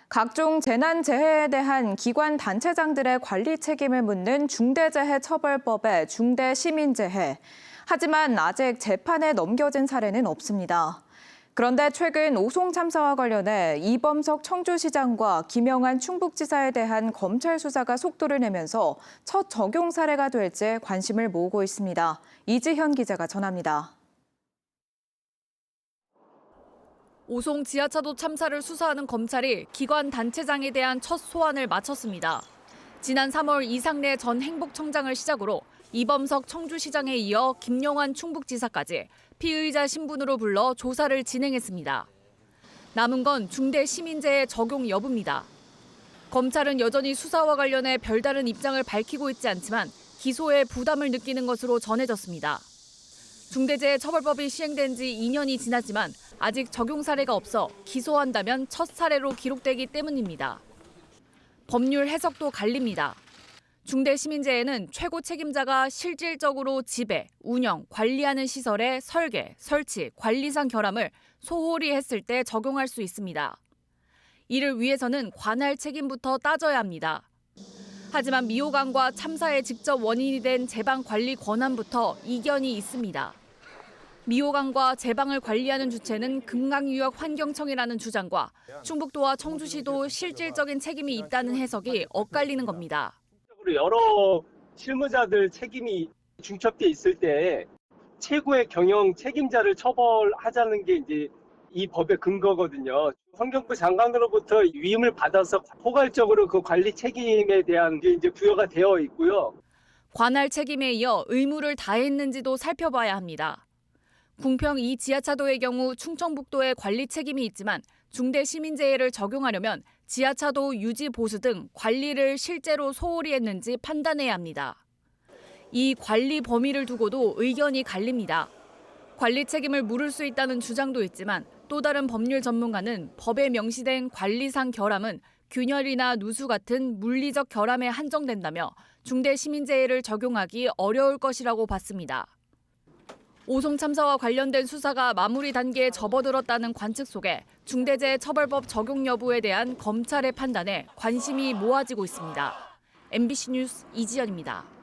각종 재난재해에 대한 기관 단체장들의 관리 책임을 묻는 중대재해처벌법의 중대시민재해. 하지만 아직 재판에 넘겨진 사례는 없습니다. 그런데 최근 오송 참사와 관련해 이범석 청주시장과 김영한 충북지사에 대한 검찰 수사가 속도를 내면서 첫 적용 사례가 될지 관심을 모으고 있습니다. 이지현 기자가 전합니다. 오송 지하차도 참사를 수사하는 검찰이 기관 단체장에 대한 첫 소환을 마쳤습니다. 지난 3월 이상래 전 행복청장을 시작으로 이범석 청주시장에 이어 김영한 충북지사까지 피의자 신분으로 불러 조사를 진행했습니다. 남은 건 중대시민재해 적용 여부입니다. 검찰은 여전히 수사와 관련해 별다른 입장을 밝히고 있지 않지만 기소에 부담을 느끼는 것으로 전해졌습니다. 중대재해처벌법이 시행된 지 2년이 지났지만 아직 적용 사례가 없어 기소한다면 첫 사례로 기록되기 때문입니다. 법률 해석도 갈립니다. 중대시민재해는 최고 책임자가 실질적으로 지배, 운영, 관리하는 시설의 설계, 설치, 관리상 결함을 소홀히 했을 때 적용할 수 있습니다. 이를 위해서는 관할 책임부터 따져야 합니다. 하지만 미호강과 참사의 직접 원인이 된 제방 관리 권한부터 이견이 있습니다. 미호강과 제방을 관리하는 주체는 금강유역환경청이라는 주장과 충북도와 청주시도 실질적인 책임이 있다는 해석이 엇갈리는 겁니다. 여러 실무자들 책임이 중첩돼 있을 때 최고의 경영 책임자를 처벌하자는 게 이제 이 법의 근거거든요. 환경부 장관으로부터 위임을 받아서 포괄적으로 그 관리 책임에 대한 게 이제 부여가 되어 있고요. 관할 책임에 이어 의무를 다했는지도 살펴봐야 합니다. 궁평 2 지하차도의 경우 충청북도에 관리 책임이 있지만 중대시민재해를 적용하려면 지하차도 유지 보수 등 관리를 실제로 소홀히 했는지 판단해야 합니다. 이 관리 범위를 두고도 의견이 갈립니다. 관리 책임을 물을 수 있다는 주장도 있지만 또 다른 법률 전문가는 법에 명시된 관리상 결함은 균열이나 누수 같은 물리적 결함에 한정된다며 중대시민재해를 적용하기 어려울 것이라고 봤습니다. 오송 참사와 관련된 수사가 마무리 단계에 접어들었다는 관측 속에 중대재해처벌법 적용 여부에 대한 검찰의 판단에 관심이 모아지고 있습니다. MBC 뉴스 이지연입니다.